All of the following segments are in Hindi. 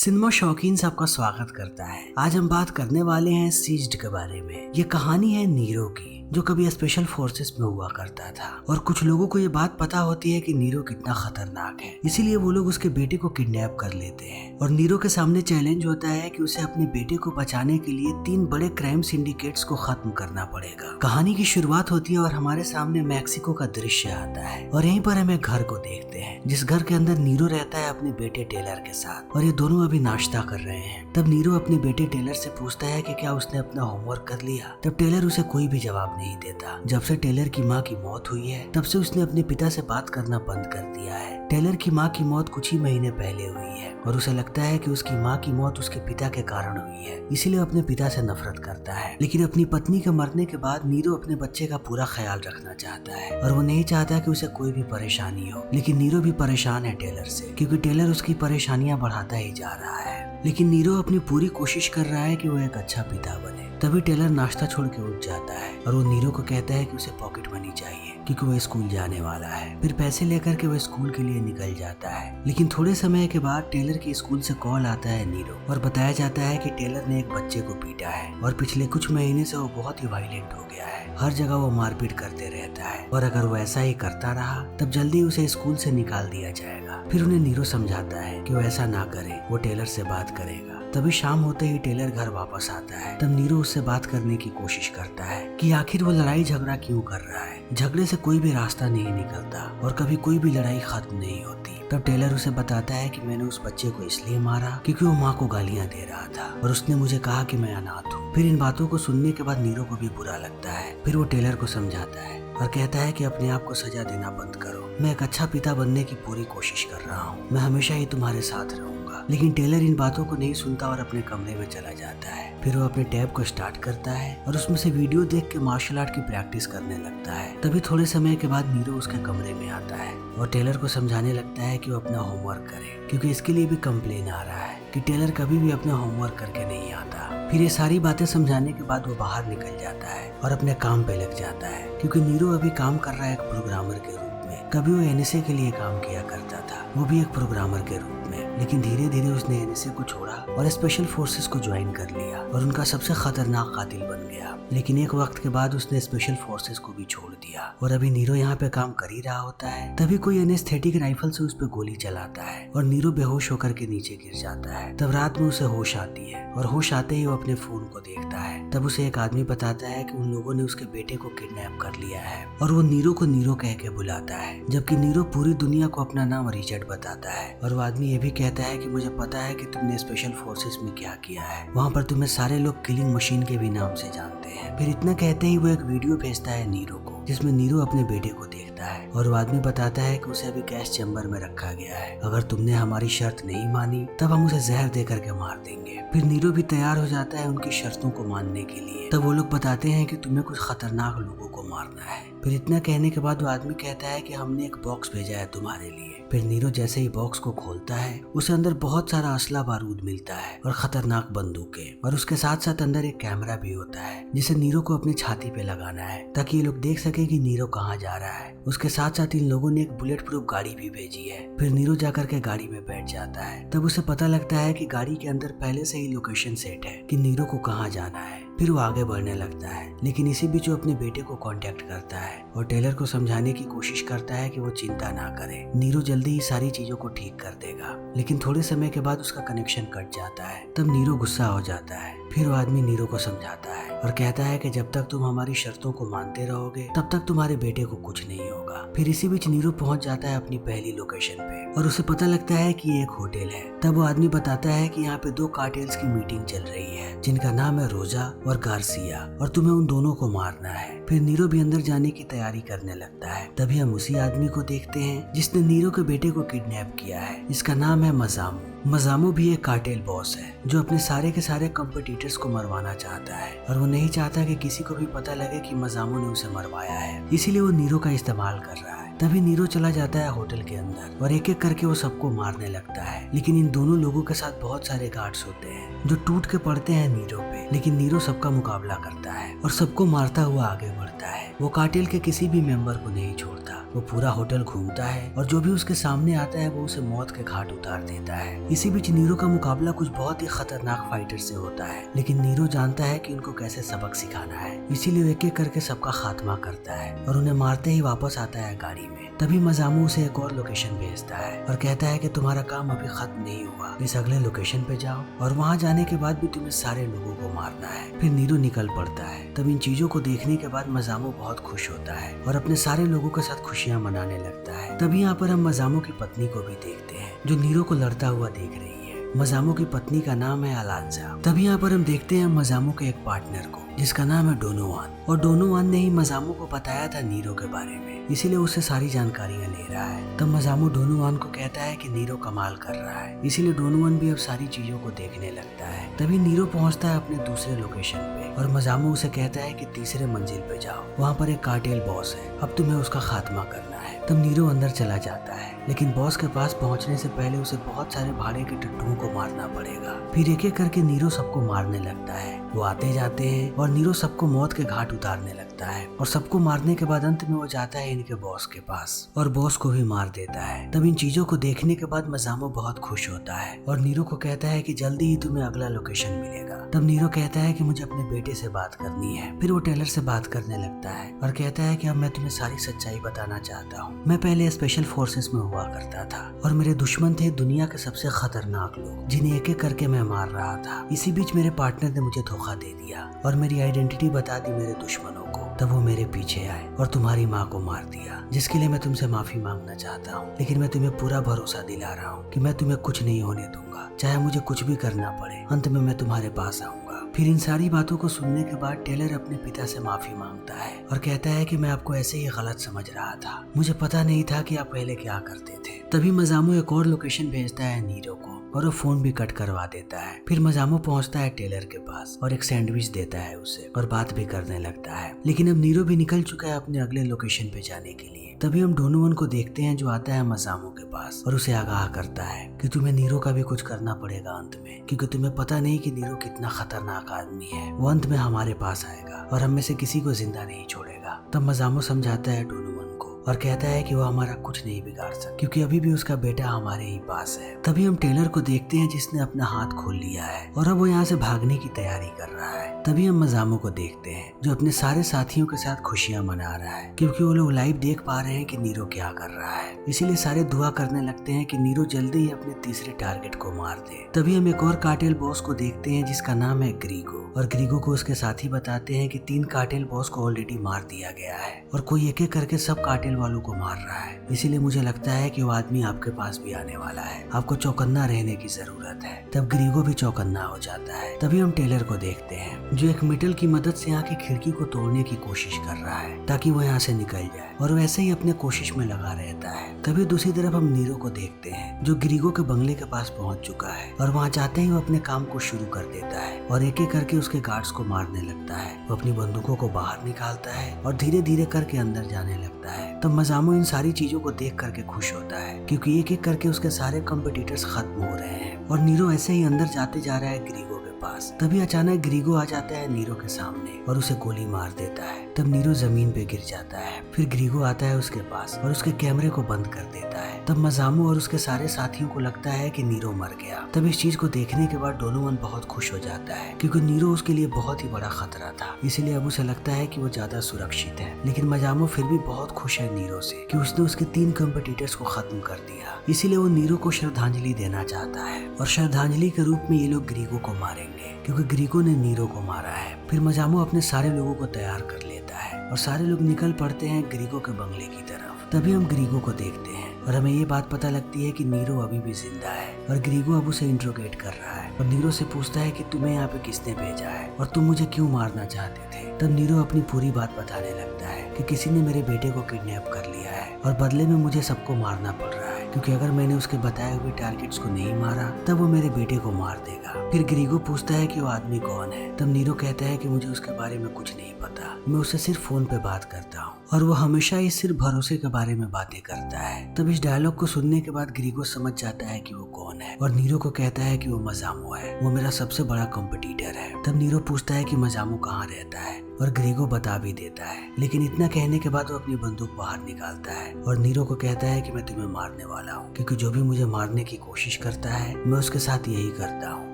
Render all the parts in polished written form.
सिनेमा शौकीन से आपका स्वागत करता है। आज हम बात करने वाले हैं सीज्ड के बारे में। ये कहानी है नीरो की, जो कभी स्पेशल फोर्सेस में हुआ करता था और कुछ लोगों को ये बात पता होती है कि नीरो कितना खतरनाक है, इसीलिए वो लोग उसके बेटे को किडनैप कर लेते हैं और नीरो के सामने चैलेंज होता है कि उसे अपने बेटे को बचाने के लिए 3 बड़े क्राइम सिंडिकेट्स को खत्म करना पड़ेगा। कहानी की शुरुआत होती है और हमारे सामने मैक्सिको का दृश्य आता है और यहीं पर हम एक घर को देखते हैं, जिस घर के अंदर नीरो रहता है अपने बेटे टेलर के साथ और ये दोनों अभी नाश्ता कर रहे हैं। तब नीरो अपने बेटे टेलर से पूछता है कि क्या उसने अपना होमवर्क कर लिया। तब टेलर उसे कोई भी जवाब नहीं देता। जब से टेलर की माँ की मौत हुई है तब से उसने अपने पिता से बात करना बंद कर दिया है। टेलर की माँ की मौत कुछ ही महीने पहले हुई है और उसे लगता है कि उसकी माँ की मौत उसके पिता के कारण हुई है, इसीलिए अपने पिता से नफरत करता है। लेकिन अपनी पत्नी के मरने के बाद नीरो अपने बच्चे का पूरा ख्याल रखना चाहता है और वो नहीं चाहता कि उसे कोई भी परेशानी हो। लेकिन नीरो भी परेशान है टेलर से, क्योंकि टेलर उसकी परेशानियां बढ़ाता ही जा रहा है। लेकिन नीरो अपनी पूरी कोशिश कर रहा है कि वो एक अच्छा पिता बने। तभी टेलर नाश्ता छोड़ के उठ जाता है और वो नीरो को कहता है कि उसे पॉकेट मनी चाहिए, क्योंकि वो स्कूल जाने वाला है। फिर पैसे लेकर के वो स्कूल के लिए निकल जाता है। लेकिन थोड़े समय के बाद टेलर के स्कूल से कॉल आता है नीरो और बताया जाता है कि टेलर ने एक बच्चे को पीटा है और पिछले कुछ महीने से वो बहुत ही वायलेंट हो गया है। हर जगह वो मारपीट करते रहता है और अगर वो ऐसा ही करता रहा तब जल्दी उसे स्कूल से निकाल दिया जाएगा। फिर उन्हें नीरो समझाता है कि वो ऐसा ना करे, वो टेलर से बात करेगा। तभी शाम होते ही टेलर घर वापस आता है। तब नीरो उससे बात करने की कोशिश करता है कि आखिर वो लड़ाई झगड़ा क्यों कर रहा है। झगड़े से कोई भी रास्ता नहीं निकलता और कभी कोई भी लड़ाई खत्म नहीं होती। तब टेलर उसे बताता है कि मैंने उस बच्चे को इसलिए मारा क्योंकि वो माँ को गालियाँ दे रहा था और उसने मुझे कहा कि मैं अनाथ हूँ। फिर इन बातों को सुनने के बाद नीरो को भी बुरा लगता है। फिर वो टेलर को समझाता है और कहता है कि अपने आप को सजा देना बंद करो। मैं एक अच्छा पिता बनने की पूरी कोशिश कर रहा हूँ, मैं हमेशा ही तुम्हारे साथ रहूंगा। लेकिन टेलर इन बातों को नहीं सुनता और अपने कमरे में चला जाता है। फिर वो अपने टैब को स्टार्ट करता है और उसमें से वीडियो देख के मार्शल आर्ट की प्रैक्टिस करने लगता है। तभी थोड़े समय के बाद नीरो उसके कमरे में आता है और टेलर को समझाने लगता है कि वो अपना होमवर्क करे, क्योंकि इसके लिए भी कंप्लेन आ रहा है कि टेलर कभी भी अपना होमवर्क करके नहीं आता। फिर ये सारी बातें समझाने के बाद वो बाहर निकल जाता है और अपने काम पे लग जाता है, क्योंकि नीरो अभी काम कर रहा है एक प्रोग्रामर के रूप में। कभी वो एनएसए के लिए काम किया करता था, वो भी एक प्रोग्रामर के रूप में। लेकिन धीरे धीरे उसने एनएसए को छोड़ा और स्पेशल फोर्सेस को ज्वाइन कर लिया और उनका सबसे खतरनाक कातिल बन गया। लेकिन एक वक्त के बाद उसने स्पेशल फोर्सेस को भी छोड़ दिया और अभी नीरो यहाँ पे काम कर ही रहा होता है। तभी कोई एनेस्थेटिक राइफल से उस पर गोली चलाता है और नीरो बेहोश होकर के नीचे गिर जाता है। तब रात में उसे होश आती है और होश आते ही वो अपने फोन को देखता है। तब उसे एक आदमी बताता है कि उन लोगों ने उसके बेटे को किडनैप कर लिया है और वो नीरो को नीरो कह के बुलाता है, जबकि नीरो पूरी दुनिया को अपना नाम रिचर्ड बताता है। और वो आदमी ये भी कहता है कि मुझे पता है कि तुमने स्पेशल फोर्सेस में क्या किया है, वहाँ पर तुम्हें सारे लोग किलिंग मशीन के भी नाम से जानते हैं। फिर इतना कहते ही वो एक वीडियो भेजता है नीरो को, जिसमें नीरो अपने बेटे को देखता है और वो आदमी बताता है कि उसे अभी गैस चैम्बर में रखा गया है। अगर तुमने हमारी शर्त नहीं मानी तब हम उसे जहर दे करके मार देंगे। फिर नीरो भी तैयार हो जाता है उनकी शर्तों को मानने के लिए। तब वो लोग बताते हैं कि तुम्हें कुछ खतरनाक लोगों को मारना है। फिर इतना कहने के बाद वो आदमी कहता है कि हमने एक बॉक्स भेजा है तुम्हारे लिए। फिर नीरो जैसे ही बॉक्स को खोलता है उसे अंदर बहुत सारा असला बारूद मिलता है और खतरनाक बंदूकें, और उसके साथ साथ अंदर एक कैमरा भी होता है जिसे नीरो को अपनी छाती पे लगाना है ताकि ये लोग देख सके कि नीरो कहाँ जा रहा है। उसके साथ साथ इन लोगों ने एक बुलेट प्रूफ गाड़ी भी भेजी है। फिर नीरो जाकर के गाड़ी में बैठ जाता है। तब उसे पता लगता है कि गाड़ी के अंदर पहले से ही लोकेशन सेट है कि नीरो को कहाँ जाना है। फिर वो आगे बढ़ने लगता है, लेकिन इसी बीच वो अपने बेटे को कांटेक्ट करता है और टेलर को समझाने की कोशिश करता है कि वो चिंता ना करे, नीरो जल्दी ही सारी चीजों को ठीक कर देगा। लेकिन थोड़े समय के बाद उसका कनेक्शन कट जाता है। तब नीरो गुस्सा हो जाता है। फिर वो आदमी नीरो को समझाता है और कहता है कि जब तक तुम हमारी शर्तों को मानते रहोगे तब तक तुम्हारे बेटे को कुछ नहीं होगा। फिर इसी बीच नीरो पहुंच जाता है अपनी पहली लोकेशन पे और उसे पता लगता है कि ये एक होटल है। तब वो आदमी बताता है कि यहाँ पे 2 कार्टेल्स की मीटिंग चल रही है, जिनका नाम है रोजा और गार्सिया, और तुम्हें उन दोनों को मारना है। फिर नीरो भी अंदर जाने की तैयारी करने लगता है। तभी हम उसी आदमी को देखते हैं जिसने नीरो के बेटे को किडनैप किया है। इसका नाम है मजामो। मजामो भी एक कार्टेल बॉस है जो अपने सारे के सारे कॉम्पिटिटर्स को मरवाना चाहता है और वो नहीं चाहता कि किसी को भी पता लगे कि मजामो ने उसे मरवाया है, इसीलिए वो नीरो का इस्तेमाल कर रहा है। तभी नीरो चला जाता है होटल के अंदर और एक एक करके वो सबको मारने लगता है। लेकिन इन दोनों लोगों के साथ बहुत सारे गार्ड्स होते हैं जो टूट के पड़ते हैं नीरो पे। लेकिन नीरो सबका मुकाबला करता है और सबको मारता हुआ आगे बढ़ता है। वो कार्टेल के किसी भी मेंबर को नहीं छोड़ता। वो पूरा होटल घूमता है और जो भी उसके सामने आता है वो उसे मौत के घाट उतार देता है। इसी बीच नीरो का मुकाबला कुछ बहुत ही खतरनाक फाइटर से होता है, लेकिन नीरो जानता है कि उनको कैसे सबक सिखाना है, इसीलिए एक एक करके सबका खात्मा करता है और उन्हें मारते ही वापस आता है गाड़ी में। तभी मजामू उसे एक और लोकेशन भेजता है और कहता है कि तुम्हारा काम अभी खत्म नहीं हुआ, इस अगले लोकेशन पे जाओ और वहाँ जाने के बाद भी तुम्हें सारे लोगों को मारना है। फिर नीरो निकल पड़ता है। तब इन चीजों को देखने के बाद मजामू बहुत खुश होता है और अपने सारे लोगों के साथ खुशियाँ मनाने लगता है। तभी यहाँ पर हम मजामू की पत्नी को भी देखते हैं जो नीरो को लड़ता हुआ देख रही है। मजामू की पत्नी का नाम है अलांजा। तभी यहाँ पर हम देखते हैं मजामू के एक पार्टनर को जिसका नाम है डोनोवान, और डोनोवान ने ही मजामू को बताया था नीरो के बारे में, इसीलिए उससे सारी जानकारियां ले रहा है। तब मजामू डोनोवान को कहता है कि नीरो कमाल कर रहा है, इसीलिए डोनोवान भी अब सारी चीजों को देखने लगता है। तभी नीरो पहुंचता है अपने दूसरे लोकेशन पे और मजामू उसे कहता है कि तीसरे मंजिल पे जाओ, वहाँ पर एक कार्टेल बॉस है, अब तुम्हें उसका खात्मा करना है। तब नीरो अंदर चला जाता है, लेकिन बॉस के पास पहुंचने से पहले उसे बहुत सारे भाड़े के टट्टुओं को मारना पड़ेगा। फिर एक एक करके नीरो सबको मारने लगता है। वो आते जाते हैं और नीरो सबको मौत के घाट उतारने लगता है और सबको मारने के बाद अंत में वो जाता है इनके बॉस के पास और बॉस को भी मार देता है। तब इन चीजों को देखने के बाद मजामू बहुत खुश होता है और नीरो को कहता है कि जल्दी ही तुम्हें अगला लोकेशन मिलेगा। तब नीरो कहता है कि मुझे अपने बेटे से बात करनी है। फिर वो टेलर से बात करने लगता है और कहता है कि अब मैं तुम्हें सारी सच्चाई बताना चाहता हूँ। मैं पहले स्पेशल फोर्सेस में हुआ करता था और मेरे दुश्मन थे दुनिया के सबसे खतरनाक लोग जिन्हें एक एक करके मैं मार रहा था। इसी बीच मेरे पार्टनर ने मुझे धोखा दे दिया और मेरी आइडेंटिटी बता दी मेरे दुश्मनों को। तब वो मेरे पीछे आए और तुम्हारी माँ को मार दिया, जिसके लिए मैं तुमसे माफी मांगना चाहता हूँ। लेकिन मैं तुम्हें पूरा भरोसा दिला रहा हूँ कि मैं तुम्हें कुछ नहीं होने दूंगा, चाहे मुझे कुछ भी करना पड़े, अंत में मैं तुम्हारे पास आऊंगा। फिर इन सारी बातों को सुनने के बाद टेलर अपने पिता से माफी मांगता है और कहता है कि मैं आपको ऐसे ही गलत समझ रहा था, मुझे पता नहीं था कि आप पहले क्या करते थे। तभी मजामू एक और लोकेशन भेजता है नीरो को और वो फोन भी कट करवा देता है। फिर मजामू पहुंचता है टेलर के पास और एक सैंडविच देता है उसे और बात भी करने लगता है। लेकिन अब नीरो भी निकल चुका है अपने अगले लोकेशन पे जाने के लिए। तभी हम डोनोवन को देखते हैं जो आता है मजामू के पास और उसे आगाह करता है कि तुम्हें नीरो का भी कुछ करना पड़ेगा अंत में, क्योंकि तुम्हें पता नहीं कि नीरो कितना खतरनाक आदमी है। वो अंत में हमारे पास आएगा और हम में से किसी को जिंदा नहीं छोड़ेगा। तब मजामू समझाता है डोनोवन को और कहता है कि वो हमारा कुछ नहीं बिगाड़ सकता, क्योंकि अभी भी उसका बेटा हमारे ही पास है। तभी हम टेलर को देखते हैं जिसने अपना हाथ खोल लिया है और अब वो यहाँ से भागने की तैयारी कर रहा है। तभी हम मजामू को देखते हैं जो अपने सारे साथियों के साथ खुशियां मना रहा है, क्योंकि वो लोग लाइव देख पा रहे हैं कि नीरो क्या कर रहा है। इसीलिए सारे दुआ करने लगते हैं कि नीरो जल्दी ही अपने तीसरे टारगेट को मार दे। तभी हम एक और कार्टेल बॉस को देखते हैं जिसका नाम है ग्रीगो, और ग्रीगो को उसके साथी बताते हैं कि 3 कार्टेल बॉस को ऑलरेडी मार दिया गया है और कोई एक एक करके सब कार्टेल वालों को मार रहा है। इसीलिए मुझे लगता है कि वो आदमी आपके पास भी आने वाला है, आपको चौकन्ना रहने की जरूरत है। तब ग्रीगो भी चौकन्ना हो जाता है। तभी हम टेलर को देखते हैं जो एक मेटल की मदद से यहाँ की खिड़की को तोड़ने की कोशिश कर रहा है ताकि वो यहाँ से निकल जाए, और वैसे ही अपने कोशिश में लगा रहता है। तभी दूसरी तरफ हम नीरो को देखते हैं जो ग्रीगो के बंगले के पास पहुंच चुका है और वहाँ जाते ही वो अपने काम को शुरू कर देता है और एक एक करके उसके गार्ड्स को मारने लगता है। वो अपनी बंदूकों को बाहर निकालता है और धीरे धीरे करके अंदर जाने लगता है। तब मजामू इन सारी चीजों को देख करके खुश होता है, क्योंकि एक एक करके उसके सारे कॉम्पिटिटर्स खत्म हो रहे हैं और नीरो ऐसे ही अंदर जाते जा रहा है ग्रीगो के पास। तभी अचानक ग्रीगो आ जाता है नीरो के सामने और उसे गोली मार देता है। तब नीरो जमीन पे गिर जाता है। फिर ग्रीगो आता है उसके पास और उसके कैमरे को बंद कर देता है। तब मजामू और उसके सारे साथियों को लगता है कि नीरो मर गया। तब इस चीज को देखने के बाद डोनोवन बहुत खुश हो जाता है, क्योंकि नीरो उसके लिए बहुत ही बड़ा खतरा था। इसीलिए अब उसे लगता है कि वो ज्यादा सुरक्षित है। लेकिन मजामू फिर भी बहुत खुश है नीरो से कि उसने उसके 3 कॉम्पिटिटर्स को खत्म कर दिया। इसीलिए वो नीरो को श्रद्धांजलि देना चाहता है और श्रद्धांजलि के रूप में ये लोग ग्रीगो को मारेंगे, क्योंकि ग्रीगो ने नीरो को मारा है। फिर मजामू अपने सारे लोगों को तैयार कर लेता है और सारे लोग निकल पड़ते हैं ग्रीगो के बंगले की तरफ। तभी हम ग्रीगो को देखते हैं और हमें ये बात पता लगती है कि नीरो अभी भी जिंदा है और ग्रीगो अब उसे इंट्रोगेट कर रहा है और नीरो से पूछता है कि तुम्हें यहाँ पे किसने भेजा है और तुम मुझे क्यों मारना चाहते थे। तब नीरो अपनी पूरी बात बताने लगता है कि किसी ने मेरे बेटे को किडनैप कर लिया है और बदले में मुझे सबको मारना पड़ रहा है, क्योंकि अगर मैंने उसके बताए हुए टारगेट्स को नहीं मारा तब वो मेरे बेटे को मार देगा। फिर ग्रीगो पूछता है कि वो आदमी कौन है। तब नीरो कहता है कि मुझे उसके बारे में कुछ नहीं पता, मैं उससे सिर्फ फोन पे बात करता हूँ और वो हमेशा ही सिर्फ भरोसे के बारे में बातें करता है। तब इस डायलॉग को सुनने के बाद ग्रीगो समझ जाता है कि वो कौन है और नीरो को कहता है कि वो मजामू है, वो मेरा सबसे बड़ा कॉम्पिटिटर है। तब नीरो पूछता है कि मजामू कहाँ रहता है और ग्रीगो बता भी देता है। लेकिन इतना कहने के बाद वो अपनी बंदूक बाहर निकालता है और नीरो को कहता है कि मैं तुम्हें मारने वाला हूँ, क्योंकि जो भी मुझे मारने की कोशिश करता है मैं उसके साथ यही करता हूँ।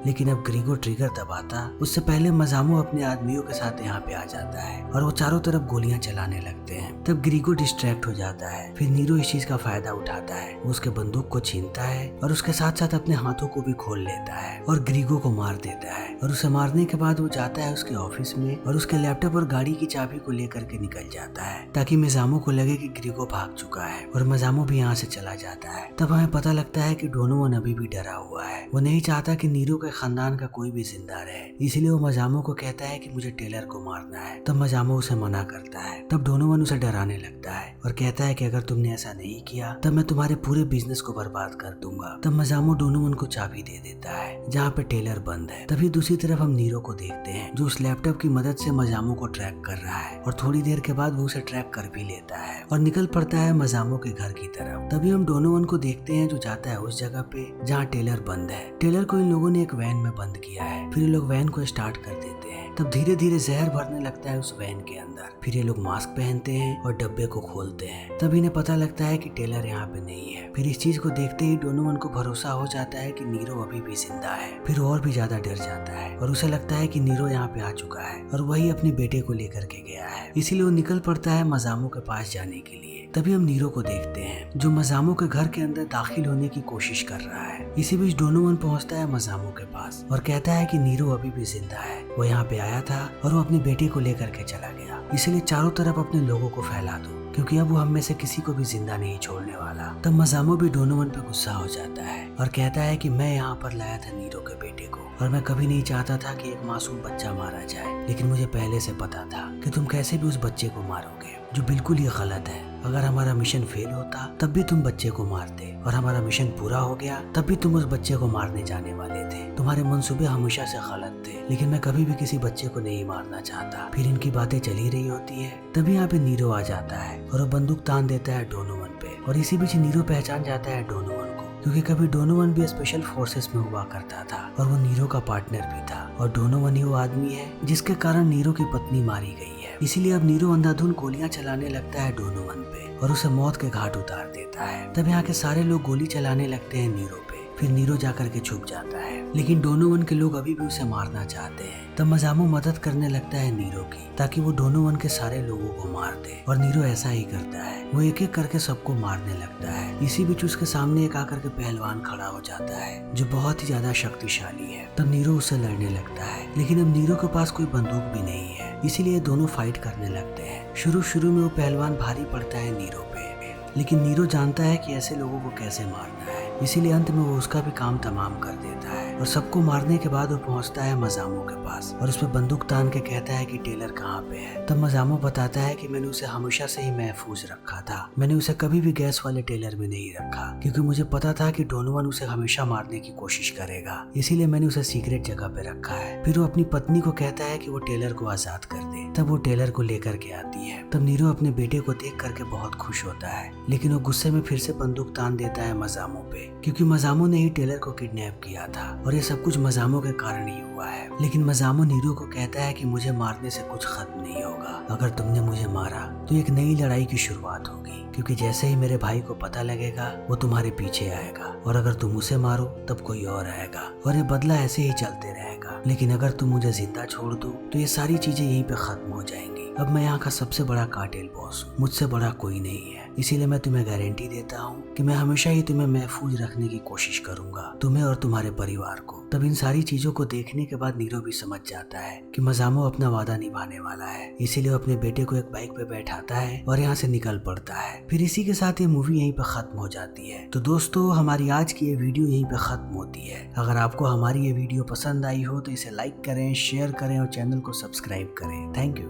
लेकिन अब ग्रीगो ट्रिगर दबाता उससे पहले मजामो अपने आदमियों के साथ यहाँ पे आ जाता है और वो चारों तरफ गोलियां चलाने लगते हैं। तब ग्रीगो डिस्ट्रैक्ट हो जाता है। फिर नीरो इस चीज का फायदा उठाता है, वो उसके बंदूक को छीनता है और उसके साथ साथ अपने हाथों को भी खोल लेता है और ग्रीगो को मार देता है। और उसे मारने के बाद वो जाता है उसके ऑफिस में और उसके लैपटॉप और गाड़ी की चाबी को लेकर के निकल जाता है, ताकि मजामो को लगे कि ग्रीगो भाग चुका है और मजामो भी यहाँ से चला जाता है। तब हमें पता लगता है कि डोनोवन अभी भी डरा हुआ है। वो नहीं चाहता कि नीरो के खानदान का कोई भी जिंदा रहे, इसलिए वो मजामो को कहता है कि मुझे टेलर को मारना है। तब मजामो उसे मना करता है। तब डोनोवन उसे डराने लगता है और कहता है कि अगर तुमने ऐसा नहीं किया तब मैं तुम्हारे पूरे बिजनेस को बर्बाद कर दूंगा। तब मजामो डोनोवन को चाबी दे देता है जहाँ पे टेलर बंद है। तभी दूसरी तरफ हम नीरो को देखते हैं जो उस लैपटॉप की मदद से मजामो को ट्रैक कर रहा है और थोड़ी देर के बाद वो उसे ट्रैक कर भी लेता है और निकल पड़ता है मजामो के घर की तरफ। तभी हम डोनोवन को देखते हैं जो जाता है उस जगह पे जहाँ टेलर बंद है। टेलर को इन लोगों ने एक वैन में बंद किया है। फिर ये लोग वैन को स्टार्ट कर देते हैं। तब धीरे धीरे जहर भरने लगता है उस वैन के अंदर। फिर ये लोग मास्क पहनते हैं और डब्बे को खोलते हैं। तब इन्हें पता लगता है कि टेलर यहाँ पे नहीं है। फिर इस चीज को देखते ही डोनोवन को भरोसा हो जाता है कि नीरो अभी भी जिंदा है। फिर और भी ज्यादा डर जाता है और उसे लगता है कि नीरो यहाँ पे आ चुका है और वही अपने बेटे को लेकर के गया है। इसीलिए वो निकल पड़ता है मजामो के पास जाने के लिए। तभी हम नीरो को देखते हैं जो मजामो के घर के अंदर दाखिल होने की कोशिश कर रहा है। इसी बीच डोनोवन पहुंचता है मजामो के पास और कहता है कि नीरो अभी भी जिंदा है, वो यहाँ पे आया था और वो अपने बेटे को लेकर के चला गया। इसलिए चारों तरफ अपने लोगों को फैला दो, क्योंकि अब वो हम में से किसी को भी जिंदा नहीं छोड़ने वाला। तब मजामो भी डोनोवन पे गुस्सा हो जाता है और कहता है कि मैं यहाँ पर लाया था नीरो के बेटे को और मैं कभी नहीं चाहता था कि एक मासूम बच्चा मारा जाए, लेकिन मुझे पहले से पता था कि तुम कैसे भी उस बच्चे को मारोगे, जो बिल्कुल ही गलत है। अगर हमारा मिशन फेल होता तब भी तुम बच्चे को मारते और हमारा मिशन पूरा हो गया तब भी तुम उस बच्चे को मारने जाने वाले थे। तुम्हारे मंसूबे हमेशा से गलत थे, लेकिन मैं कभी भी किसी बच्चे को नहीं मारना चाहता। फिर इनकी बातें चली रही होती है। तभी यहाँ पे नीरो आ जाता है और वो बंदूक तान देता है डोनोवन पे और इसी बीच नीरो पहचान जाता है डोनोवन को, क्योंकि कभी डोनोवन भी स्पेशल फोर्सेस में हुआ करता था और वो नीरो का पार्टनर भी था और डोनोवन ही वो आदमी है जिसके कारण नीरो की पत्नी मारी गई है। इसीलिए अब नीरो अंधाधुंध गोलियां चलाने लगता है डोनोवन पे और उसे मौत के घाट उतार देता है। तब यहाँ के सारे लोग गोली चलाने लगते हैं नीरो पे। फिर नीरो जाकर के छुप जाता है, लेकिन डोनोवन के लोग अभी भी उसे मारना चाहते हैं। तब मजामो मदद करने लगता है नीरो की, ताकि वो डोनोवन के सारे लोगों को मार दे और नीरो ऐसा ही करता है। वो एक एक करके सबको मारने लगता है। इसी बीच उसके सामने एक आकर के पहलवान खड़ा हो जाता है जो बहुत ही ज्यादा शक्तिशाली है। तब नीरो उससे लड़ने लगता है, लेकिन अब नीरो के पास कोई बंदूक भी नहीं है, इसीलिए दोनों फाइट करने लगते हैं। शुरू में वो पहलवान भारी पड़ता है नीरो पे, लेकिन नीरो जानता है कि ऐसे लोगों को कैसे मारना है, इसीलिए अंत में वो उसका भी काम तमाम कर देता है। और सबको मारने के बाद वो पहुंचता है मजामो के पास और उस पर बंदूक तान के कहता है कि टेलर कहाँ पे है। तब मजामो बताता है कि मैंने उसे हमेशा से ही महफूज रखा था। मैंने उसे कभी भी गैस वाले टेलर में नहीं रखा, क्योंकि मुझे पता था कि डोनोवन उसे हमेशा मारने की कोशिश करेगा, इसीलिए मैंने उसे सीक्रेट जगह पे रखा है। फिर वो अपनी पत्नी को कहता है कि वो टेलर को आजाद कर दे। तब वो टेलर को लेकर के आती है। तब नीरो अपने बेटे को देख करके बहुत खुश होता है, लेकिन वो गुस्से में फिर से बंदूक तान देता है मजामो पे, क्योंकि मजामो ने ही टेलर को किडनैप किया था और ये सब कुछ मजामो के कारण ही हुआ है। लेकिन मजामो नीरो को कहता है कि मुझे मारने से कुछ खत्म नहीं होगा। अगर तुमने मुझे मारा तो एक नई लड़ाई की शुरुआत होगी, क्योंकि जैसे ही मेरे भाई को पता लगेगा वो तुम्हारे पीछे आएगा और अगर तुम उसे मारो तब कोई और आएगा और ये बदला ऐसे ही चलते रहेगा। लेकिन अगर तुम मुझे जिंदा छोड़ दो तो ये सारी चीजें यहीं पे खत्म हो जाएंगी। अब मैं यहाँ का सबसे बड़ा कार्टेल बॉस हूँ, मुझसे बड़ा कोई नहीं है, इसीलिए मैं तुम्हें गारंटी देता हूँ कि मैं हमेशा ही तुम्हें महफूज रखने की कोशिश करूंगा, तुम्हें और तुम्हारे परिवार को। तब इन सारी चीजों को देखने के बाद नीरो भी समझ जाता है कि मजामो अपना वादा निभाने वाला है, इसीलिए वो अपने बेटे को एक बाइक पे बैठाता है और यहाँ से निकल पड़ता है। फिर इसी के साथ ये मूवी यहीं पे खत्म हो जाती है। तो दोस्तों, हमारी आज की ये वीडियो यहीं पे खत्म होती है। अगर आपको हमारी ये वीडियो पसंद आई हो तो इसे लाइक करें, शेयर करें और चैनल को सब्सक्राइब करें। Thank you.